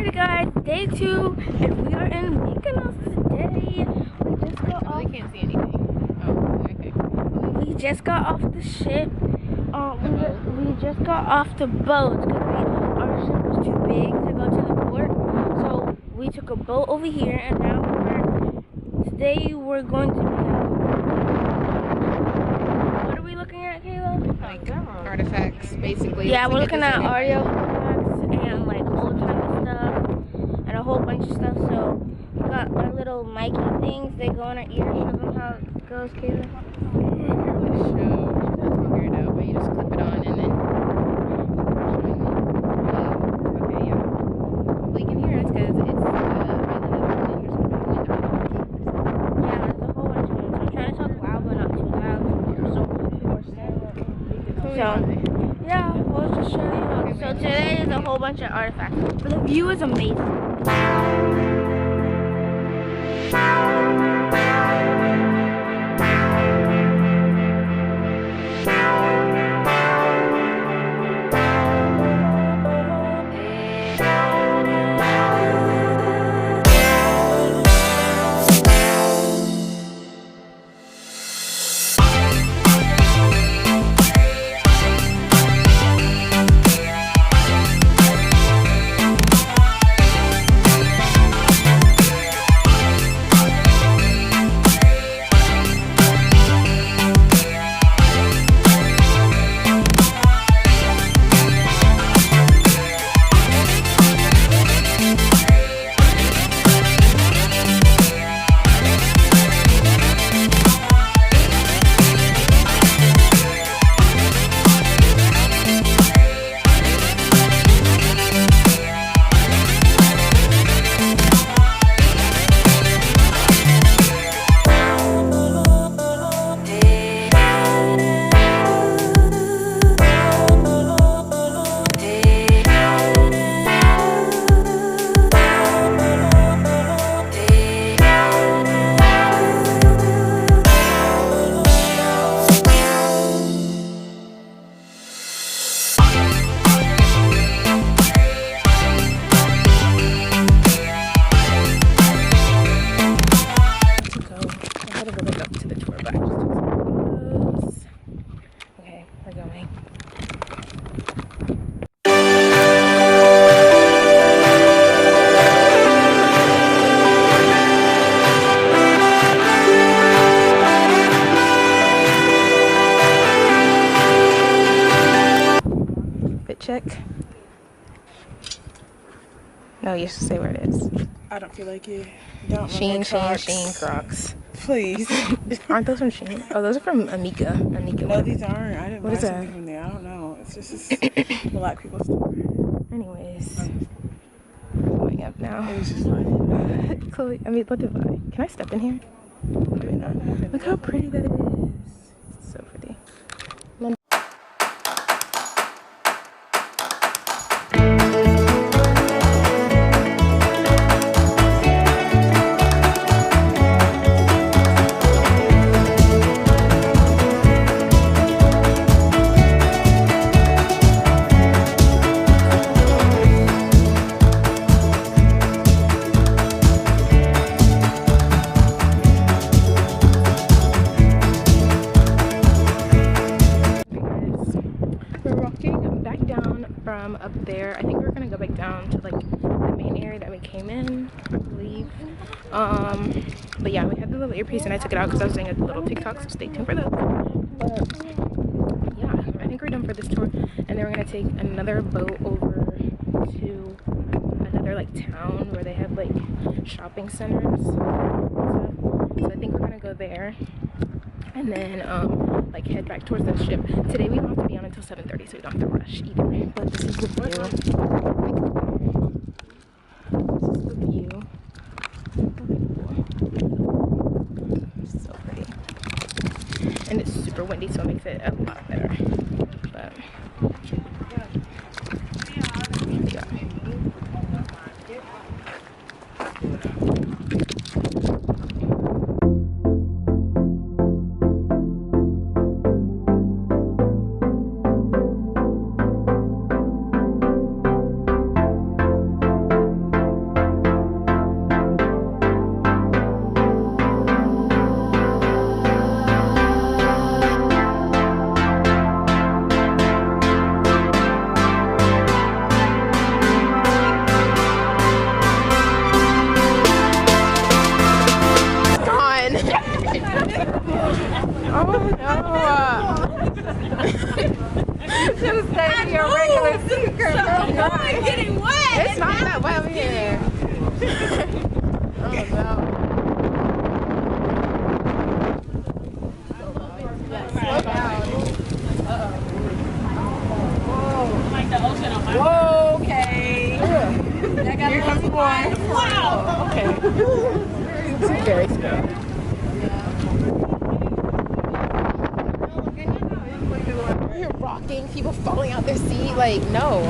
Alright guys, day 2, and we are in Mykonos today. We just got off. I really can't see anything. Oh, okay. We just got off the ship. We just got off the boat because our ship was too big to go to the port. So we took a boat over here, and now today we're going to. What are we looking at, Kayla? Like artifacts, basically. Yeah, we're looking at artifacts and like old time stuff and a whole bunch of stuff. So we got our little Mikey things. They go in our ears. Show them how it goes, Kayla. But you just clip it on and then. Okay, yeah. Hopefully you can hear us because it's Yeah, there's a whole bunch of them. So I'm trying to talk loud, but not too loud. So yeah, we'll just show you. So today is a whole bunch of artifacts. But the view is amazing. check. No, you should say where it is. I don't feel like it. Don't Sheen Crocs. Please. Aren't those from Sheen? Oh, those are from Anika. No, these aren't. I didn't buy something from there. I don't know. It's just black people store. Anyways. Going up now. It was just like Chloe, I mean, what did I? Can I step in here? Maybe not. Look how pretty that is. It's so pretty. From up there, I think we're gonna go back down to like the main area that we came in, I believe. But yeah, we had the little earpiece and I took it out because I was doing a little TikTok, so stay tuned for that. But yeah, I think we're done for this tour, and then we're gonna take another boat over to another like town where they have like shopping centers and stuff. So I think we're gonna go there. And then like head back towards the ship. Today we don't have to be on until 7:30, so we don't have to rush either. But this is the view. This is the view. It's so pretty. And it's super windy, so it makes it a lot better. But yeah. Just stay in your regular secret. I'm getting wet. It's not that wet over here. Oh no. Slow down. Whoa, okay. Here comes more. Wow. Okay. It's very slow. You're rocking, people falling out their seat. Like, no.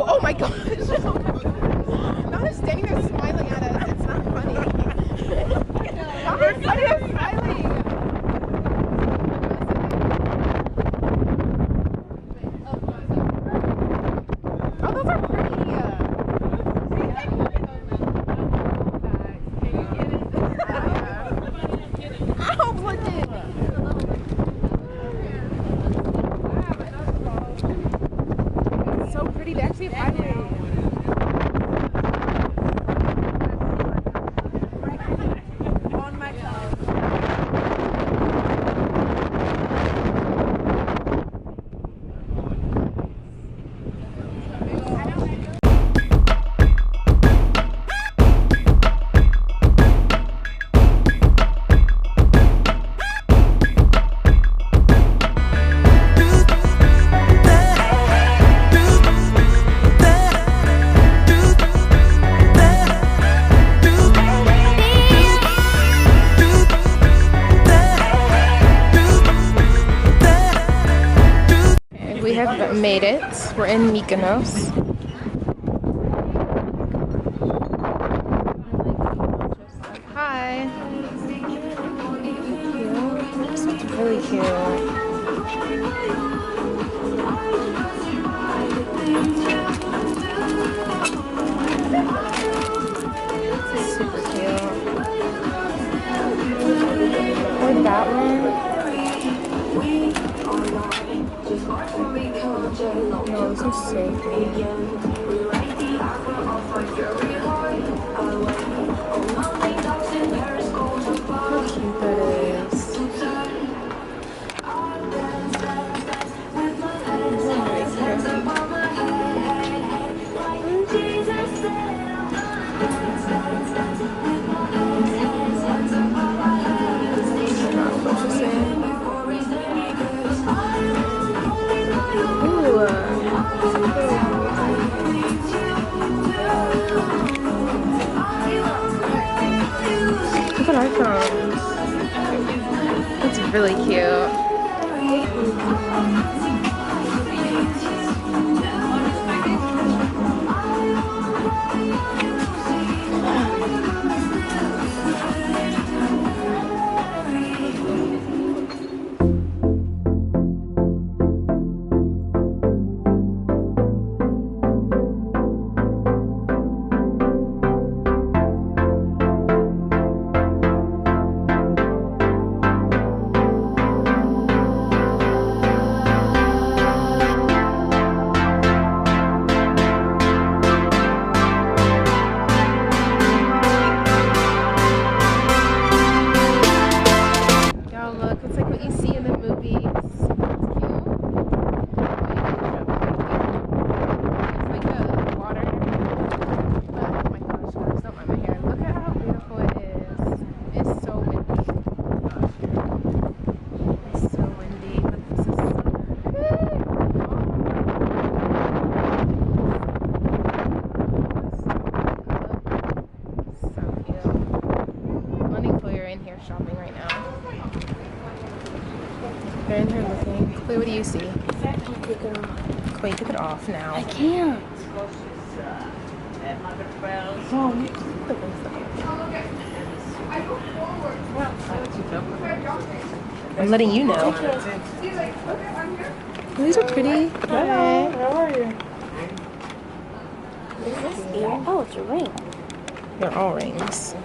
Oh my gosh. Not just standing there smiling at us. It's not funny. Not just funny, I'm smiling. Oh, those are pretty. Ow, look it. So pretty. They actually have highways. We have made it. We're in Mykonos. Hi. This is really cute. This is super cute. Or that one. No, this is so cute. How cute that is. Look at our phones. That's really cute. Shopping right now. They're in here looking. Chloe, what do you see? Chloe, take it off now. I can't. I'm letting you know. These are pretty. Hello, how are you? Is this ear? Oh, it's a ring. They're all rings.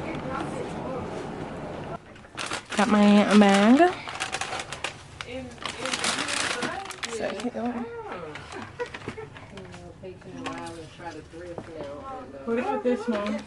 Got my bag. What about this one?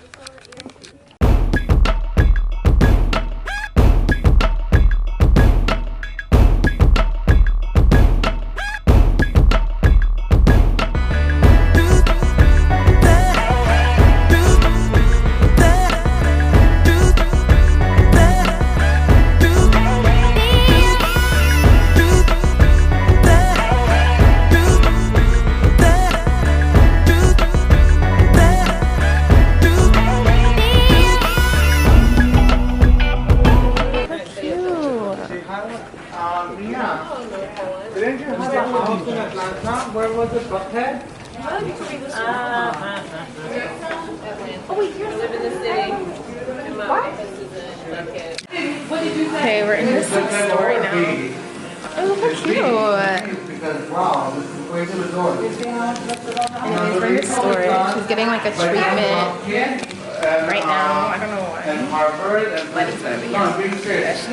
Didn't you have a house in Atlanta? Where was it? Buckhead? Okay, we're in this store right now. Oh, look how cute. Because wow, this is way to the door. Anyways, we're in this store. She's getting like a treatment right now. I don't know why. And Harvard and Princeton. No, I'm being serious.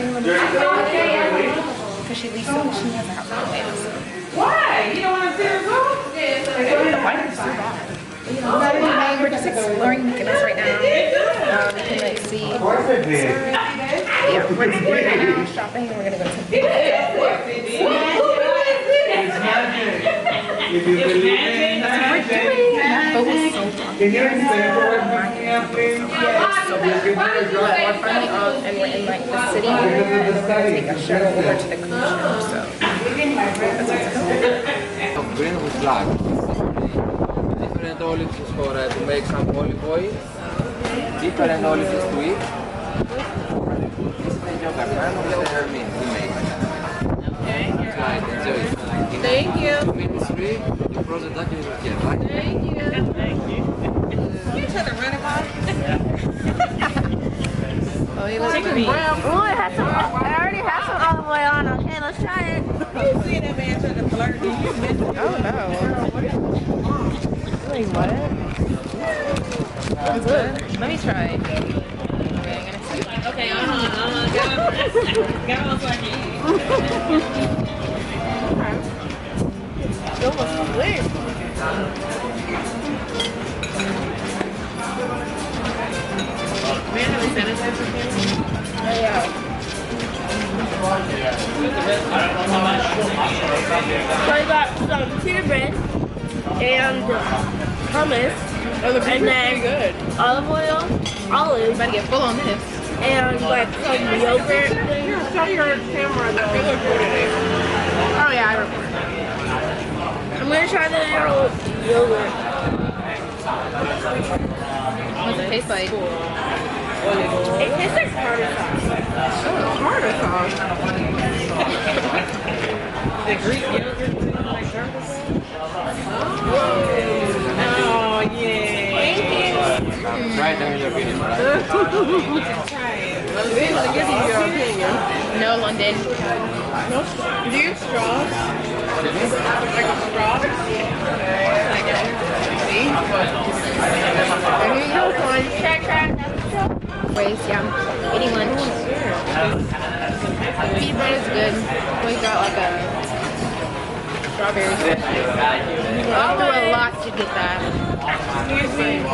Because she leaves so she has a house on the way. Why? You don't want to see her go? Why is it so bad? We're just exploring Mykonos right now. We can like see. Of course I did. Yeah, we're exploring right now, shopping, and we're gonna go to It's magic. If you believe in magic. But we're so Can you explain to what magic is, please? we're finally off, and we're in like the city, and we're gonna take a shuttle over to the cruise ship. So Green with black. Different olives is for to make some olive oil. Different olives is to eat. This is the yoga can with the hermit we make. Okay. Try it, enjoy it. Thank you. 2 minutes free, you froze the duck in your care, right? Thank you. You trying to run about? oh, you look great. Ooh, it has some. It already has some olive oil on. Okay, let's try it. You see that man trying to flirt? You mentioned Oh no. Wait, what? It's good. Let me try. Okay, I'm gonna see. Okay, Get on so I can eat. It was weird. Man, have we sanitized this thing? Oh yeah. So I got some pita bread and hummus. Oh, the And pizza's then pretty good. olive oil, olives, About to get full on this. and like some yogurt thing. Here, tell your camera though. You look good today. Oh yeah, I remember. I'm gonna try the yogurt. What's it taste like? It tastes like tartar sauce. Oh, tartar sauce. The Greek yogurt too, like tartar sauce? Oh, yeah. Thank you. Try it and your opinion, right? Try it. They're gonna give you your opinion. No, London. No, do you straws? Like a straw? See? There you go, son. Check that. Ways, yeah. Eating lunch. Pita bread is good. We got like a strawberries. We went through a lot to get that.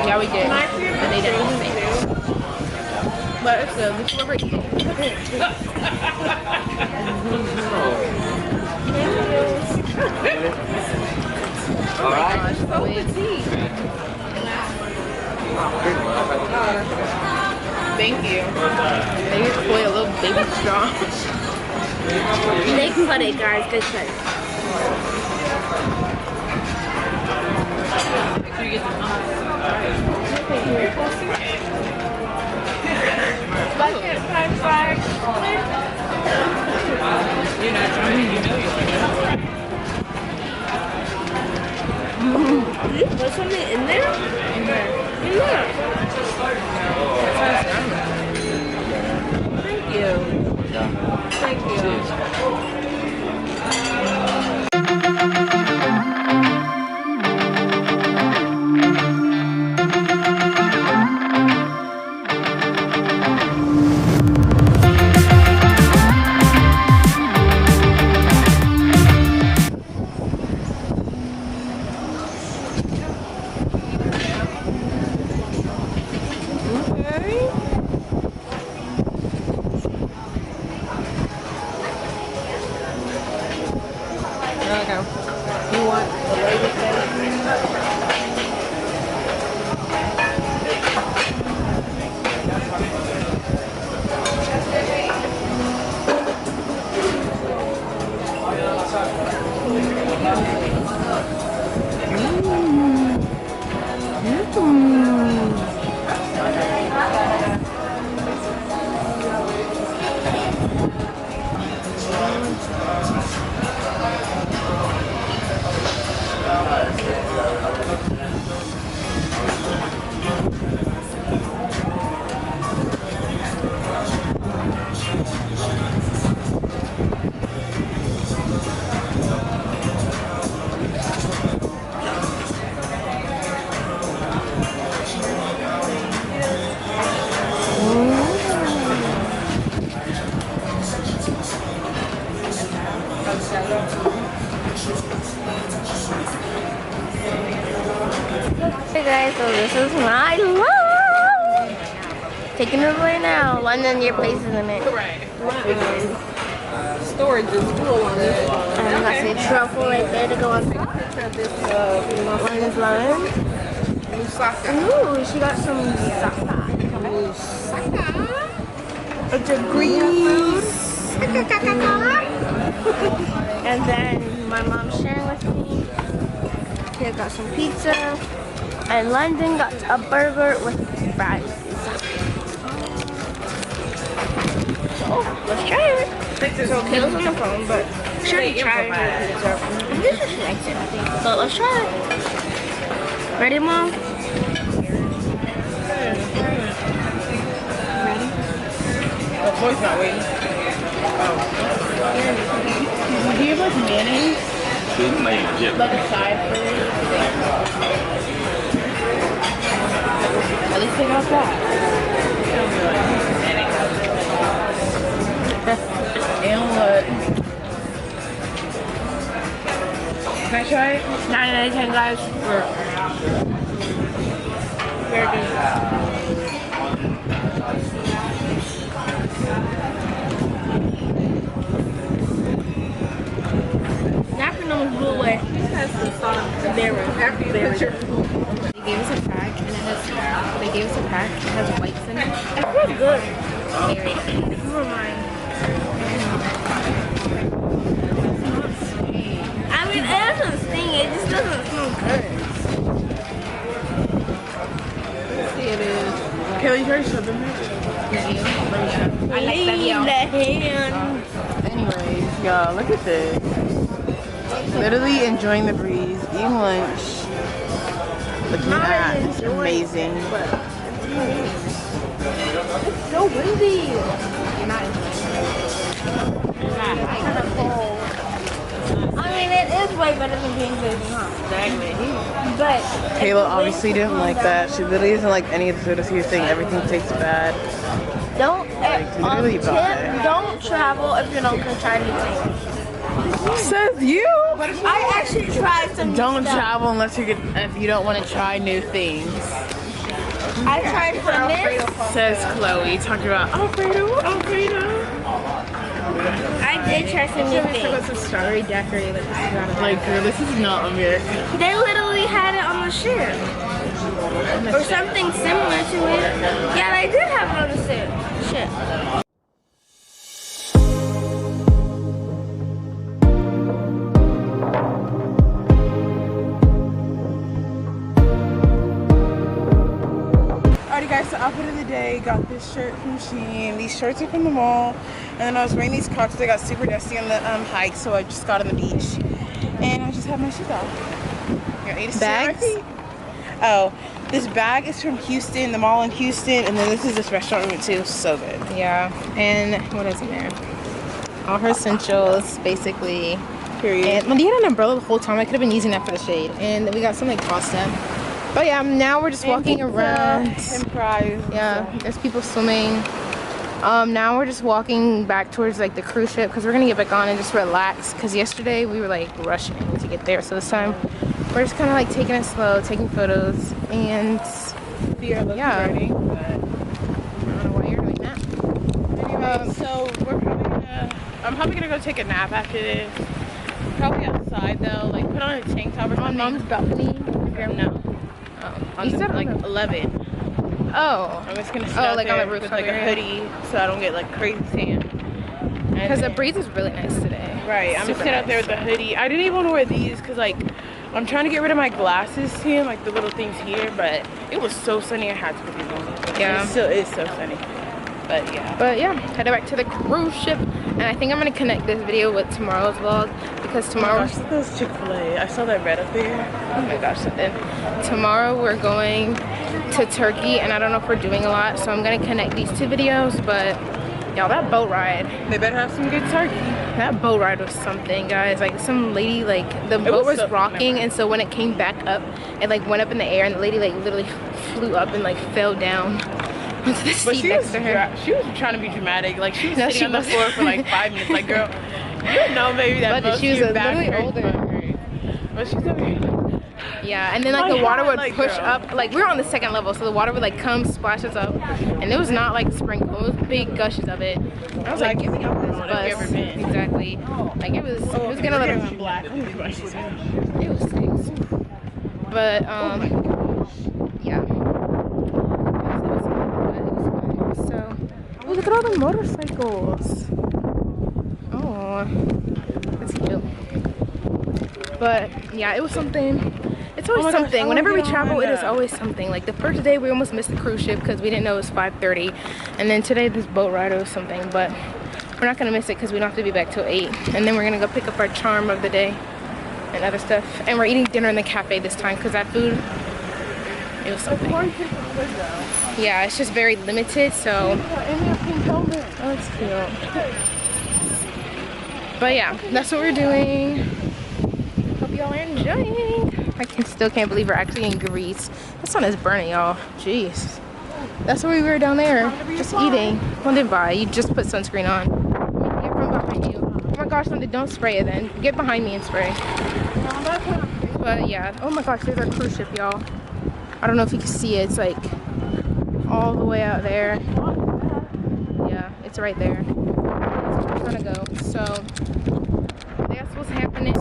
Yeah, we did. And they didn't the same. But it's good. We should over All right. gosh, always. Thank you. Maybe play a little baby straw. They cut it, guys. Good cut. Bucket french fries. You're not trying it, you know you like it. There's something in there? Yeah. Thank you. Yeah. Thank you. Cheers. Okay. You want the latest Hey guys, so this is my vlog. Taking it right now. London, your face is in it. Right. Storage is full on this one. And I got some truffle right there to go on top. This London's lemon. moussaka. Ooh, she got some moussaka. It's a green food. And then my mom's sharing with me. Here got some pizza. And London got a burger with fries. So let's try it. Kayla's on the phone, but sure to try it. This is nice, I think. So let's try it. Ready, Mom? The boy's not waiting. Do you have like mayonnaise? Like a side for it? At least they got that. And what? Can I try it? 9 out of 10, guys. Very good. Napkin almost blew away. Very. After you put your They gave us a pack and it has whites in it. It feels good. Very. Never mind. I mean, it doesn't sting. It just doesn't smell good. it is. Kelly, you try something? I like that Leave the hand. Anyways, y'all, look at this. Literally enjoying the breeze, eating lunch. Looking Not at really it's enjoying, amazing. It's so windy. You're not Kind of cold. I mean, it is way better than being baby, huh? Exactly. But Kayla obviously didn't like that. She literally doesn't like any of the sodas he was saying. Everything tastes bad. don't literally bad. don't travel if you don't try new things. Says you. I actually tried some new Don't stuff. travel unless if you don't want to try new things. I tried some this. Says Chloe, talking about Alfredo. I did try some new things. some strawberry daiquiri. Like, girl, this is not American. They literally had it on the ship. Or something similar to it. Yeah, they did have it on the ship. Alrighty guys, so outfit of the day, got this shirt from Shein. These shirts are from the mall. And then I was wearing these Crocs. They got super dusty on the hike, so I just got on the beach. And I just have my shoes off. Your 86 Bags? Oh, this bag is from Houston, the mall in Houston. And then this is this restaurant we went to. So good. Yeah, and what is in there? All her essentials, basically. Period. And Lindy had an umbrella the whole time. I could have been using that for the shade. And we got some like pasta. But yeah, now we're just walking around. And fries. Yeah, there's people swimming. Now we're just walking back towards like the cruise ship because we're gonna get back on and just relax. Because yesterday we were like rushing to get there, so this time we're just kind of like taking it slow, taking photos, and Yeah. I don't know why you're doing that. Anyway, so I'm probably gonna go take a nap after this. Probably outside. though. Like put on a tank top or On something. mom's balcony? No. On You said like on the- 11. Oh. I'm just gonna sit Oh, out like on there the with rooftop like a area? hoodie so I don't get like crazy tan. Because the breeze is really nice today. Right, I'm Super gonna sit out there with the hoodie. I didn't even want to wear these because like I'm trying to get rid of my glasses tan, like the little things here, but it was so sunny I had to put these on. Yeah. It still is so sunny. But yeah. But yeah, headed back to the cruise ship, and I think I'm gonna connect this video with tomorrow's vlog because tomorrow. Oh my gosh, look at those Chick-fil-A. I saw that red up there. Oh my gosh, something. Tomorrow we're going to Turkey, and I don't know if we're doing a lot, so I'm gonna connect these two videos. But y'all, that boat ride. They better have some good turkey. That boat ride was something, guys. Like some lady, like the boat was rocking, and so when it came back up, it like went up in the air, and the lady like literally flew up and like fell down onto the seat next to her. She was trying to be dramatic. Like she was No, sitting she on the wasn't. floor for like 5 minutes. Like girl, you know maybe that But most she was of your back literally hurts, older. butt hurts. But she's over here. Yeah, and then like My the water God, would like, push girl. up. Like we were on the second level, so the water would like come, splash us up, and it was not like sprinkles, it was big gushes of it. I was like, giving up this Have you ever bus. been? Exactly. Like it was getting a little. black. It was stinks. But yeah. So, oh, look at all the motorcycles. Oh, that's cute. But yeah, it was something. It's always Oh my gosh, something. I Whenever wanna we get travel, on it is that. always something. Like the first day, we almost missed the cruise ship because we didn't know it was 5:30, and then today this boat ride was something. But we're not gonna miss it because we don't have to be back till 8, and then we're gonna go pick up our charm of the day and other stuff. And we're eating dinner in the cafe this time because that food, it was something. Yeah, it's just very limited, so. Oh, it's cute. But yeah, that's what we're doing. Hope y'all are enjoying. I still can't believe we're actually in Greece. The sun is burning, y'all. Jeez. That's where we were down there, just eating. Well, didn't buy. You just put sunscreen on. Get from behind you. Oh my gosh, Linda, don't spray it then. Get behind me and spray. But yeah, oh my gosh, there's our cruise ship, y'all. I don't know if you can see it. It's like all the way out there. Yeah, it's right there. That's where we're trying to go. So that's what's happening.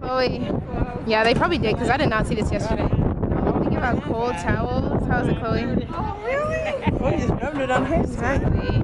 Chloe. Yeah, they probably did because I did not see this yesterday. Thinking about cold towels. How's it, Chloe? Oh really? Oh, you just rubbed it on her. Exactly.